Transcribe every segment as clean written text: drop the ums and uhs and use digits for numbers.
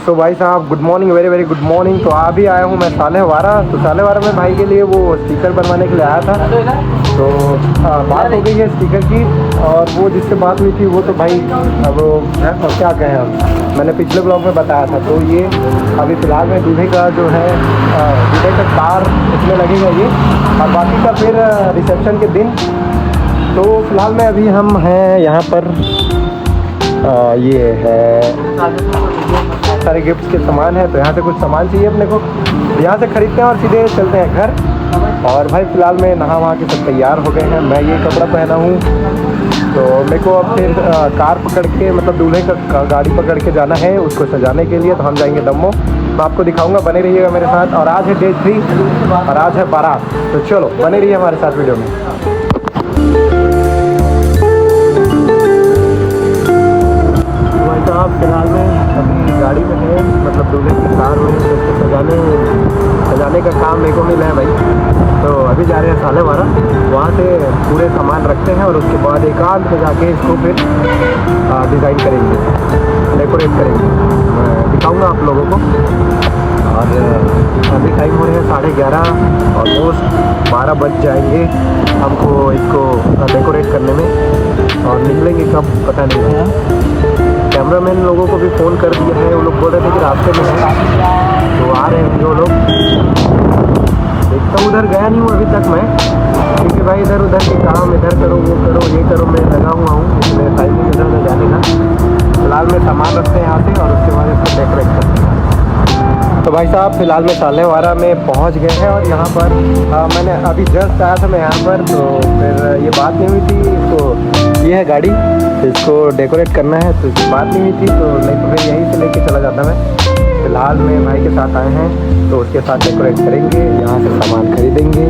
सो भाई साहब good morning, very very good morning. तो अभी आया हूँ मैं सालेवारा। तो सालेवारा में भाई के लिए वो स्टिकर बनवाने के लिए आया था। तो बात हो गई है स्टिकर की, और वो जिससे बात हुई थी वो तो भाई अब क्या कहें हम, मैंने पिछले ब्लॉग में बताया था। तो ये अभी फ़िलहाल में दूल्हे का जो है दूल्हे का कार इसमें लगेगा ये, और बाकी का फिर रिसेप्शन के दिन। तो फिलहाल में अभी हम हैं यहाँ पर, ये है सारे गिफ्ट्स के सामान है। तो यहाँ से कुछ सामान चाहिए अपने को, यहाँ से खरीदते हैं और सीधे चलते हैं घर। और भाई फ़िलहाल में नहा वहा के सब तैयार हो गए हैं। मैं ये कपड़ा पहना हूँ। तो मेरे को अब फिर कार पकड़ के, मतलब दूल्हे का गाड़ी पकड़ के जाना है उसको सजाने के लिए। तो हम जाएंगे दम्मो, मैं आपको दिखाऊंगा, बने रहिएगा मेरे साथ। और आज है डे 3 और आज है बारात। तो चलो बने रहिए हमारे साथ वीडियो में। भाई साहब फिलहाल में अभी गाड़ी में है, मतलब दूल्हे की कार में, उसको सजाने का काम मेरे को मिला है भाई। तो अभी जा रहे हैं सालेवारा, वहाँ से पूरे सामान रखते हैं और उसके बाद एकांत में जाके इसको फिर डिज़ाइन करेंगे, डेकोरेट करेंगे। मैं दिखाऊंगा आप लोगों को। और अभी टाइम हो रहे हैं 11:30, ऑलमोस्ट 12 बज जाएंगे हमको इसको डेकोरेट करने में। और निकलेंगे कब पता नहीं है। कैमरामैन लोगों को भी फ़ोन कर दिया है, वो लोग बोल रहे थे कि रास्ते में है, तो आ रहे हैं जो लोग। देखता हूँ, उधर गया नहीं हूँ अभी तक मैं, क्योंकि भाई इधर उधर के काम, इधर करो वो करो ये करो, मैं लगा हुआ हूँ, इसमें टाइम नहीं इधर उधर जाने का। फिलहाल में सामान रखते हैं यहाँ से और उसके बाद इसको डेकोरेट करते हैं। तो भाई साहब फ़िलहाल में सालेवारा में पहुँच गए हैं। और यहाँ पर मैंने अभी जस्ट आया था मैं यहाँ पर, तो फिर ये बात नहीं हुई थी। तो ये है गाड़ी, तो इसको डेकोरेट करना है, तो इसकी बात नहीं हुई थी। तो नहीं तो फिर यहीं से लेके चला जाता मैं। फ़िलहाल में भाई के साथ आए हैं, तो उसके साथ डेकोरेट करेंगे, यहाँ से सामान खरीदेंगे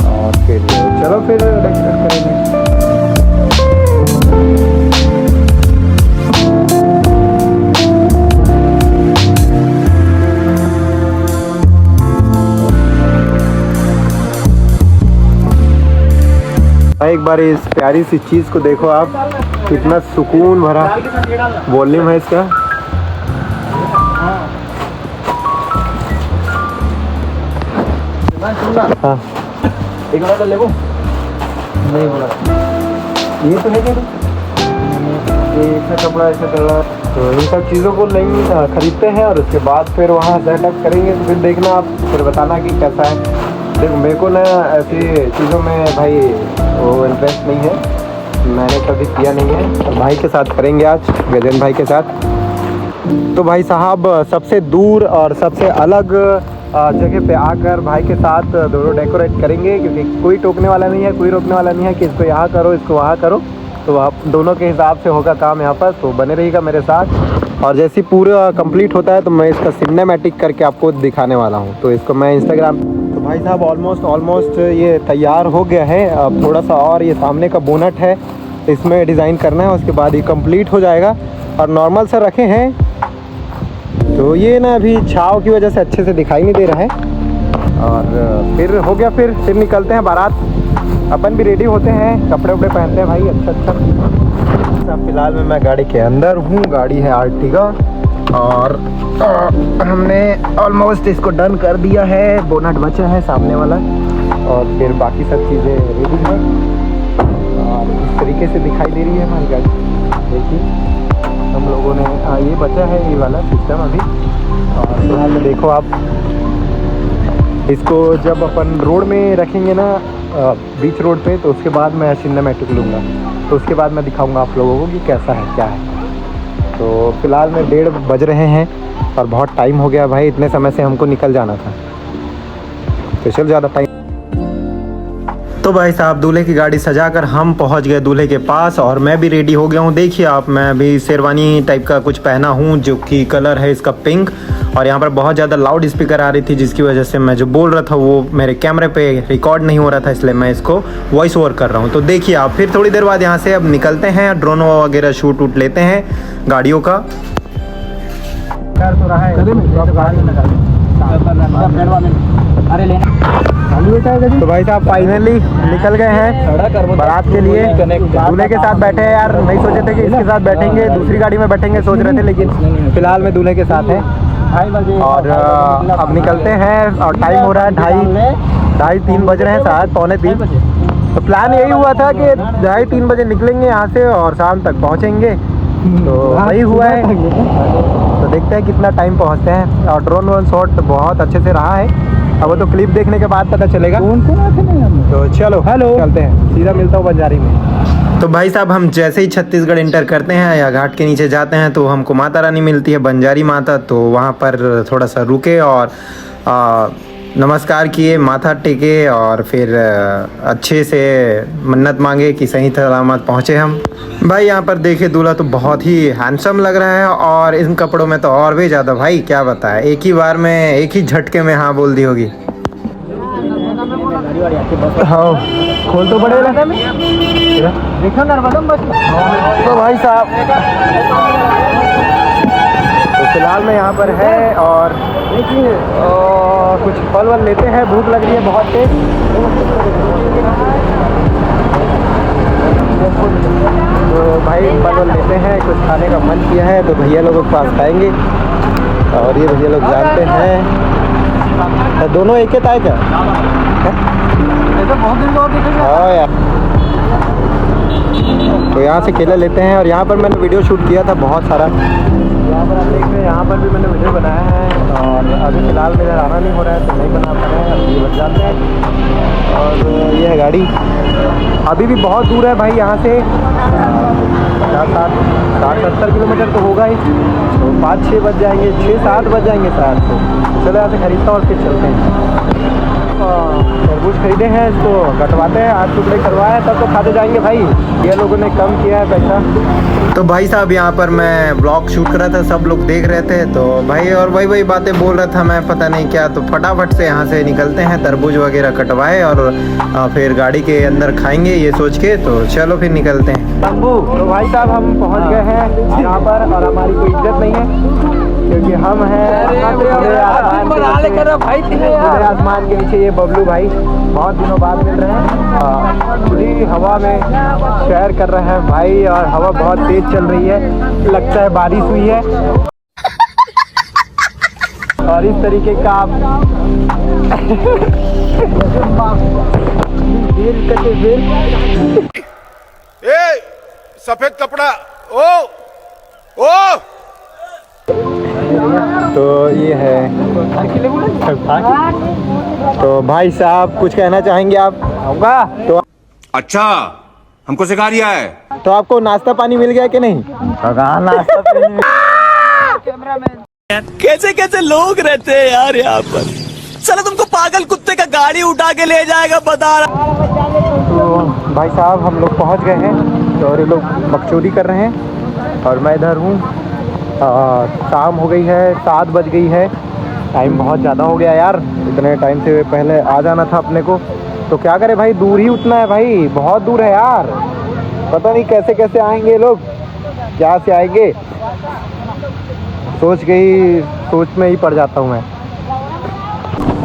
और फिर चलो फिर डेकोरेट करेंगे। एक बार इस प्यारी सी चीज़ को देखो आप, कितना सुकून भरा वॉल्यूम है इसका। हाँ एक बार ले वो नहीं बोला ये तो है क्या, ये ऐसा कपड़ा ऐसा कलर। तो इन सब चीज़ों को लेंगे, खरीदते हैं और उसके बाद फिर वहाँ सेटअप करेंगे। तो फिर देखना आप, फिर बताना कि कैसा है। देखो मेरे को ना ऐसी चीज़ों में भाई वो इंटरेस्ट नहीं है, मैंने कभी किया नहीं है। तो भाई के साथ करेंगे आज, गजेंद्र भाई के साथ। तो भाई साहब सबसे दूर और सबसे अलग जगह पे आकर भाई के साथ दोनों डेकोरेट करेंगे, क्योंकि कोई टोकने वाला नहीं है, कोई रोकने वाला नहीं है कि इसको यहाँ करो इसको वहाँ करो। तो आप दोनों के हिसाब से होगा काम यहाँ पर। तो बने रहिएगा मेरे साथ। और जैसे पूरा कंप्लीट होता है तो मैं इसका सिनेमैटिक करके आपको दिखाने वाला हूँ। तो इसको मैं इंस्टाग्राम। तो भाई साहब ऑलमोस्ट ये तैयार हो गया है। अब थोड़ा सा और ये सामने का बोनट है, इसमें डिज़ाइन करना है, उसके बाद ये कंप्लीट हो जाएगा। और नॉर्मल सा रखे हैं, तो ये ना अभी छाँव की वजह से अच्छे से दिखाई नहीं दे रहा है। और फिर हो गया, फिर निकलते हैं बारात। अपन भी रेडी होते हैं, कपड़े वपड़े पहनते हैं भाई अच्छा। अब फिलहाल में मैं गाड़ी के अंदर हूँ, गाड़ी है आर्टिगा। और हमने ऑलमोस्ट इसको डन कर दिया है, बोनट बचा है सामने वाला, और फिर बाकी सब चीज़ें रेडी हैं। और इस तरीके से दिखाई दे रही है हमारी गाड़ी। देखिए हम लोगों ने ये बचा है ये वाला सिस्टम अभी। और फिलहाल में देखो आप, इसको जब अपन रोड में रखेंगे ना, बीच रोड पे, तो उसके बाद मैं सिनेमैटिक लूँगा। तो उसके बाद मैं दिखाऊंगा आप लोगों को कि कैसा है क्या है। तो फिलहाल में 1:30 बज रहे हैं और बहुत टाइम हो गया भाई, इतने समय से हमको निकल जाना था, तो चल ज़्यादा टाइम। तो भाई साहब दूल्हे की गाड़ी सजाकर हम पहुंच गए दूल्हे के पास, और मैं भी रेडी हो गया हूं। देखिए आप, मैं भी शेरवानी टाइप का कुछ पहना हूं, जो कि कलर है इसका पिंक। और यहाँ पर बहुत ज़्यादा लाउड स्पीकर आ रही थी, जिसकी वजह से मैं जो बोल रहा था वो मेरे कैमरे पे रिकॉर्ड नहीं हो रहा था, इसलिए मैं इसको वॉइस ओवर कर रहा हूँ। तो देखिए आप, फिर थोड़ी देर बाद यहाँ से अब निकलते हैं, ड्रोन वगैरह शूट वूट लेते हैं गाड़ियों का। अरे लेना तो भाई साहब फाइनली निकल गए हैं बारात के लिए। दूल्हे के साथ बैठे हैं यार, नहीं सोचे थे कि इसके साथ बैठेंगे, दूसरी गाड़ी में बैठेंगे सोच रहे थे, लेकिन फिलहाल में दूल्हे के साथ हैं। और अब निकलते हैं और टाइम हो रहा है 2:30-3 बज रहे हैं, शायद 2:45। तो प्लान यही हुआ था कि 2:30-3 बजे निकलेंगे यहाँ से और शाम तक पहुँचेंगे, तो वही हुआ है। तो देखते हैं कितना टाइम पहुँचते हैं। और ड्रोन शॉट बहुत अच्छे से रहा है, अब वो तो क्लिप देखने के बाद पता चलेगा। तो चलो चलते हैं, सीधा मिलता हूँ बंजारी में। तो भाई साहब हम जैसे ही छत्तीसगढ़ इंटर करते हैं या घाट के नीचे जाते हैं तो हमको माता रानी मिलती है, बंजारी माता। तो वहाँ पर थोड़ा सा रुके और नमस्कार किए, माथा टेके और फिर अच्छे से मन्नत मांगे कि सही सलामत पहुँचे हम। भाई यहाँ पर देखे दूल्हा तो बहुत ही हैंडसम लग रहा है और इन कपड़ों में तो और भी ज़्यादा, भाई क्या बताएं, एक ही बार में एक ही झटके में हाँ बोल दी होगी। हाँ खोल तो पड़ेगा। तो भाई साहब तो फिलहाल में यहाँ पर है और कुछ फल वल लेते हैं, भूख लग रही है बहुत तेज। तो भाई फल वल लेते हैं, कुछ खाने का मन किया है तो भैया लोगों के पास खाएंगे। और ये भैया लोग जानते हैं तो दोनों एक ही था क्या? हाँ यार, तो यहाँ से केला लेते हैं। और यहाँ पर मैंने वीडियो शूट किया था बहुत सारा, यहाँ पर आप देख रहे हैं, यहाँ पर भी मैंने वीडियो बनाया है। और अभी फ़िलहाल मेरा आना नहीं हो रहा है तो नहीं बना पा रहे हैं, अभी बच जाते हैं। और ये है गाड़ी, अभी भी बहुत दूर है भाई यहाँ से, 60-70 किलोमीटर तो होगा ही। तो 5-6 बज जाएंगे, 6-7 बज जाएंगे शायद। तो चलो यहाँ से खरीदता हूँ और फिर चलते हैं। तरबूज खरीदे हैं, इसको कटवाते हैं, 8 टुकड़े करवाए तब तो खाते जाएंगे भाई। ये लोगों ने कम किया है पैसा। तो भाई साहब यहाँ पर मैं ब्लॉग शूट कर रहा था, सब लोग देख रहे थे, तो भाई और वही बातें बोल रहा था मैं, पता नहीं क्या। तो फटाफट से यहाँ से निकलते हैं, तरबूज वगैरह कटवाए और फिर गाड़ी के अंदर खाएंगे ये सोच के। तो चलो फिर निकलते हैं। तो भाई साहब हम पहुँच गए हैं यहाँ पर और हमारी कोई इज्जत नहीं है क्योंकि हम हैं आसमान के नीचे। ये बबलू भाई बहुत दिनों बाद मिल रहे हैं, खुली हवा में सैर कर रहे हैं भाई। और हवा बहुत तेज चल रही है, लगता है बारिश हुई है। और इस तरीके का आप सफेद कपड़ा ओ तो ये है। तो भाई साहब कुछ कहना चाहेंगे आप? होगा तो अच्छा, हमको सिखा रिया है। तो आपको नाश्ता पानी मिल गया कि नहीं? नाश्ता पानी कैसे कैसे लोग रहते हैं यार यहाँ पर, चलो तुमको पागल कुत्ते का गाड़ी उठा के ले जाएगा बता रहा। तो भाई साहब हम लोग पहुँच गए हैं और ये लोग बकचोदी कर रहे हैं और मैं इधर हूँ। शाम हो गई है, 7 बज गई है, टाइम बहुत ज़्यादा हो गया यार। इतने टाइम से पहले आ जाना था अपने को, तो क्या करें भाई, दूर ही उतना है भाई, बहुत दूर है यार। पता नहीं कैसे कैसे आएंगे लोग, क्या से आएंगे, सोच में ही पड़ जाता हूँ मैं।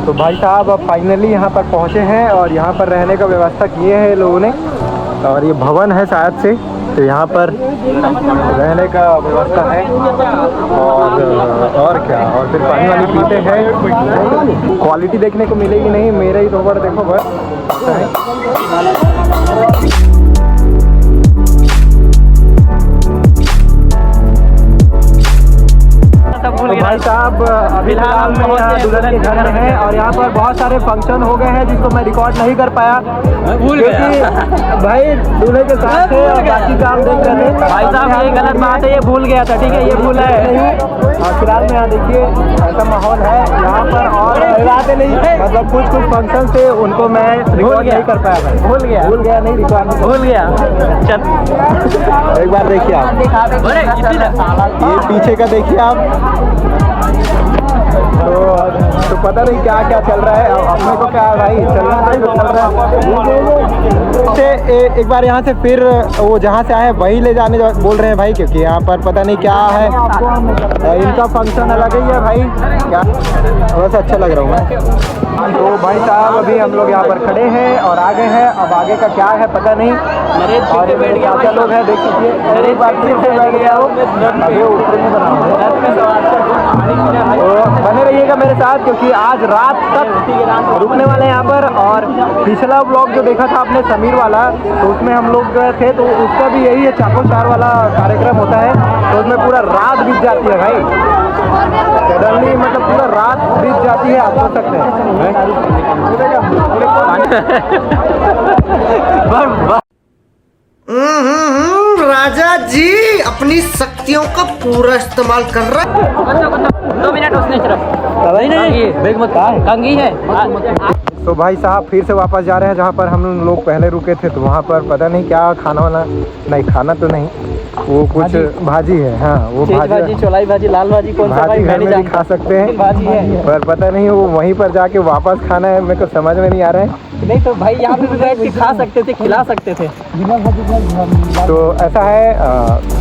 तो भाई साहब अब फाइनली यहाँ पर पहुँचे हैं और यहाँ पर रहने का व्यवस्था किए हैं लोगों ने। और ये भवन है शायद से, तो यहाँ पर रहने का व्यवस्था है। और क्या, और फिर पानी वानी पीते हैं। क्वालिटी देखने को मिलेगी नहीं, मेरे ही ऊपर देखो बस। तो भाई साहब अभी फिलहाल में यहाँ दुल्हन के घर में है और यहाँ पर बहुत सारे फंक्शन हो गए हैं जिसको मैं रिकॉर्ड नहीं कर पाया क्योंकि भाई दूल्हे के साथ थे और बाकी काम देख रहे थे। भाई साहब ये गलत बात है, ये भूल गया था, ठीक है, ये भूल है। और फिलहाल में यहाँ देखिए ऐसा माहौल है यहाँ पर और बातें नहीं है, मतलब कुछ फंक्शन थे उनको मैं रिकॉर्ड नहीं कर पाया। भूल गया नहीं, रिकॉर्ड भूल गया। एक बार देखिए आप, ये पीछे का देखिए आप। तो पता नहीं क्या क्या चल रहा है, अपने को क्या है भाई, चलना नहीं तो चल रहा है। एक बार यहाँ से फिर वो जहाँ से आए वही ले जाने बोल रहे हैं भाई, क्योंकि यहाँ पर पता नहीं क्या है, इनका फंक्शन अलग ही है भाई। क्या बस अच्छा लग रहा हूँ मैं। तो भाई साहब अभी हम लोग यहाँ पर खड़े हैं और आगे हैं, अब आगे का क्या है पता नहीं। और मेरे चाचा लोग हैं, देख लीजिए अभी ऊपर में बना हुआ है। तो बने रहिएगा मेरे साथ, क्योंकि आज रात तक रुकने वाले हैं यहाँ पर। और पिछला ब्लॉग जो देखा था आपने समीर वाला, तो उसमें हम लोग गए थे, तो उसका भी यही है, चाको चार वाला कार्यक्रम होता है, तो उसमें पूरा रात बीत जाती है भाई। सडनली मतलब पूरा रात बीत जाती है, आप सोच सकते हैं। राजा जी अपनी शक्तियों का पूरा इस्तेमाल कर रहा है। 2 मिनट उसने कंगी है। तो भाई साहब फिर से वापस जा रहे हैं जहाँ पर हम लोग पहले रुके थे। तो वहाँ पर पता नहीं क्या खाना वाना, नहीं खाना तो नहीं, वो कुछ भाजी है। हाँ वो भाजी, चौलाई भाजी, लाल भाजी, कौन सा भाई घर में भी खा सकते हैं, भाजी है, पर पता नहीं वो वहीं पर जाके वापस खाना है, मेरे को समझ में नहीं आ रहा है। नहीं तो भाई यहाँ पे बैठ के खा सकते थे, खिला सकते थे। तो ऐसा है,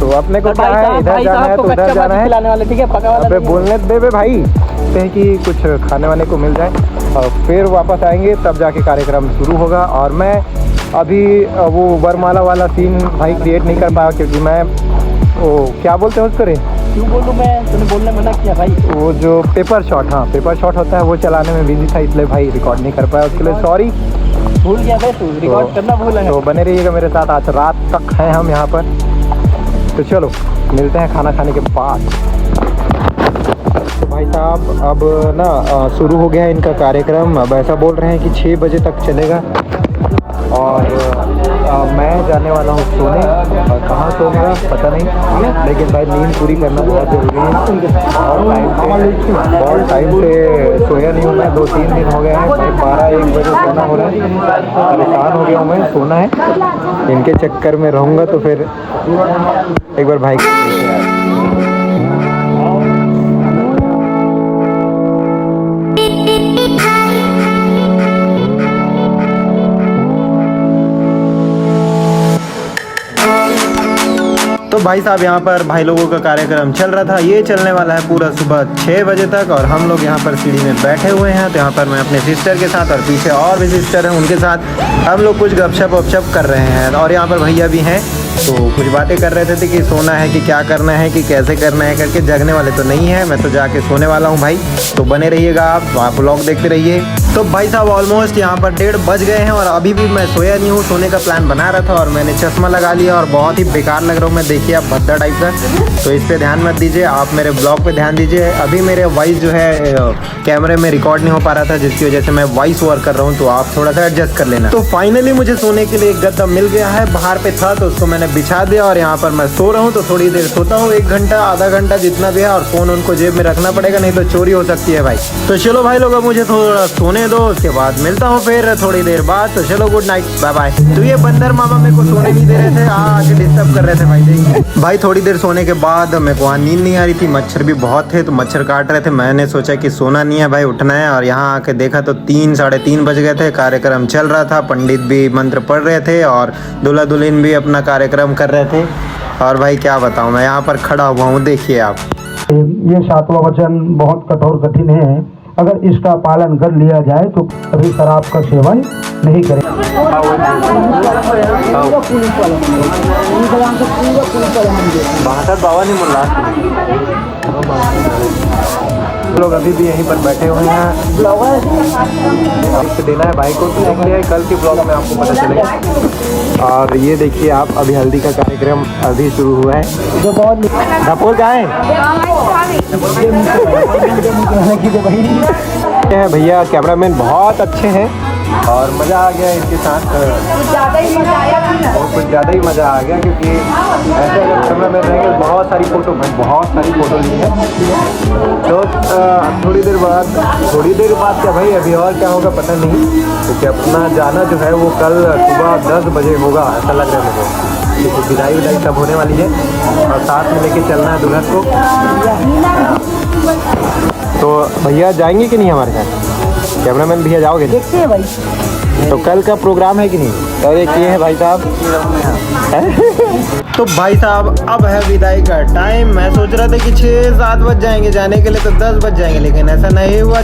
तो अपने को क्या है, इधर जाना है तो उधर जाना है, खिलाने वाले ठीक है, पका वाला अबे बोलने दे बे भाई, हैं कि कुछ खाने वाने को मिल जाए और फिर वापस आएंगे, तब जाके कार्यक्रम शुरू होगा। और मैं अभी वो वरमाला वाला सीन भाई क्रिएट नहीं कर पाया, क्योंकि मैं वो क्या बोलते हैं उसको रे, क्यों बोलूँ मैं, तूने बोलने मना किया भाई। वो जो पेपर शॉट, हाँ पेपर शॉट होता है, वो चलाने में बिजी था, इसलिए भाई रिकॉर्ड नहीं कर पाया, उसके लिए सॉरी। भूल गया भाई, तू रिकॉर्ड करना भूल है। तो बने रहिएगा मेरे साथ, आज रात तक हैं हम यहाँ पर। तो चलो मिलते हैं खाना खाने के बाद। तो भाई साहब अब ना शुरू हो गया है इनका कार्यक्रम। अब ऐसा बोल रहे हैं कि 6 बजे तक चलेगा और मैं जाने वाला हूँ सोने, और कहाँ सोऊंगा पता नहीं, लेकिन भाई नींद पूरी करना बहुत ज़रूरी है। बहुत टाइम से सोया नहीं हूँ मैं, 2-3 दिन हो गए हैं, 12-1 बजे सोना हो रहा है, परेशान हो गया हूँ मैं, सोना है। इनके चक्कर में रहूँगा तो फिर एक बार भाई तो भाई साहब यहाँ पर भाई लोगों का कार्यक्रम चल रहा था, ये चलने वाला है पूरा सुबह 6 बजे तक। और हम लोग यहाँ पर सीढ़ी में बैठे हुए हैं। तो यहाँ पर मैं अपने सिस्टर के साथ और पीछे और भी सिस्टर हैं, उनके साथ हम लोग कुछ गपशप वपशप कर रहे हैं। और यहाँ पर भैया भी हैं, तो कुछ बातें कर रहे थे कि सोना है कि क्या करना है कि कैसे करना है करके। जगने वाले तो नहीं है, मैं तो जाके सोने वाला हूँ भाई। तो बने रहिएगा आप व्लॉग देखते रहिए। तो भाई साहब ऑलमोस्ट यहाँ पर 1:30 बज गए हैं और अभी भी मैं सोया नहीं हूँ। सोने का प्लान बना रहा था और मैंने चश्मा लगा लिया और बहुत ही बेकार लग रहा हूँ मैं, देखिए आप भद्दा टाइप का। तो इस पर ध्यान मत दीजिए, आप मेरे ब्लॉग पे ध्यान दीजिए। अभी मेरे वॉइस जो है कैमरे में रिकॉर्ड नहीं हो पा रहा था, जिसकी वजह से मैं वॉइस ओवर कर रहा हूँ, तो आप थोड़ा सा एडजस्ट कर लेना। तो फाइनली मुझे सोने के लिए एक गद्दा मिल गया है, बाहर पे था तो उसको मैंने बिछा दिया और यहाँ पर मैं सो रहा हूँ। तो थोड़ी देर सोता हूँ, 1 घंटा आधा घंटा जितना भी है, और फोन उनको जेब में रखना पड़ेगा, नहीं तो चोरी हो सकती है भाई। तो चलो भाई लोग अब मुझे थोड़ा सोने दो, उसके बाद मिलता हूँ फिर थोड़ी देर बाद। तो चलो गुड नाइट, बाय बाय। तो ये बंदर मामा मेरे को सोने नहीं दे रहे थे, आके डिस्टर्ब कर रहे थे भाई। देखिए भाई थोड़ी देर सोने के बाद मेरे को वहाँ नींद नहीं आ रही थी, मच्छर भी बहुत थे, तो मच्छर काट रहे थे। मैंने सोचा कि सोना नहीं है भाई, उठना है। और यहाँ आके देखा तो 3-3:30 बज गए थे। कार्यक्रम चल रहा था, पंडित भी मंत्र पढ़ रहे थे और दूल्हा दुल्हन भी अपना कार्यक्रम कर रहे थे। और भाई क्या बताऊँ, मैं यहाँ पर खड़ा हुआ हूँ, देखिए आप। ये 7वां वचन बहुत कठोर कठिन है, अगर इसका पालन कर लिया जाए तो कभी शराब का सेवन नहीं करें। लोग अभी भी यहीं पर बैठे हुए हैं, देना है भाई को, तो देख लिया कल के ब्लॉग में आपको पता चलेगा। और ये देखिए आप, अभी हल्दी का कार्यक्रम अभी शुरू हुआ है। जो बहुत धपोल का है भैया, कैमरामैन बहुत अच्छे हैं और मज़ा आ गया इनके साथ, कुछ ज़्यादा ही मज़ा आ गया, क्योंकि ऐसे अगर कैमरामैन रहेंगे बहुत सारी फ़ोटो ली है। तो थोड़ी देर बाद क्या भाई, अभी और क्या होगा पता नहीं, क्योंकि अपना जाना जो है वो कल सुबह 10 बजे होगा, ऐसा लग रहा है मेरे को, क्योंकि विदाई सब होने वाली है और साथ में लेके चलना है दुल्हन को। तो भैया जाएंगे कि नहीं हमारे साथ? कैमरामैन भैया जाओगे? देखते हैं भाई। तो कल का प्रोग्राम है कि नहीं? अरे किए हैं भाई साहब। तो भाई साहब अब है विदाई का टाइम। मैं सोच रहा था कि 6-7 बज जाएंगे जाने के लिए, तो 10 बज जाएंगे, लेकिन ऐसा नहीं हुआ।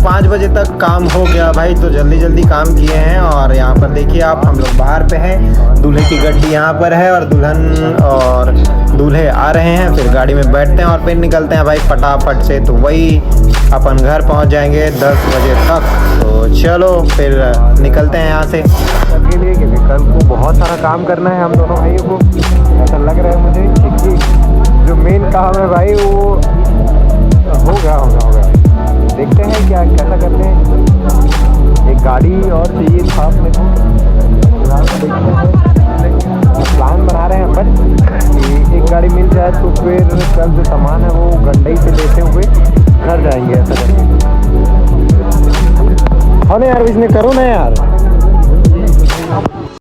5 बजे तक काम हो गया भाई। तो जल्दी जल्दी काम किए हैं। और यहाँ पर देखिए आप, हम लोग बाहर पे हैं। दूल्हे की गड्डी यहाँ पर है और दुल्हन और दूल्हे आ रहे हैं। फिर गाड़ी में बैठते हैं और फिर निकलते हैं भाई फटाफट से। तो वही अपन घर पहुँच जाएंगे 10 बजे तक। तो चलो फिर निकलते हैं यहाँ से के लिए, क्योंकि कल को बहुत सारा काम करना है हम दोनों भाइयों को। ऐसा लग रहा है मुझे कि जो मेन काम है भाई वो हो गया। देखते हैं क्या कैसा करते हैं। एक गाड़ी और चाहिए था अपने को। प्लान बना रहे हैं अपन कि एक गाड़ी मिल जाए तो फिर कल जो सामान है वो गंडई से लेते हुए घर जाएंगे। ऐसा करके हाँ ना यार, इसने करो ना यार।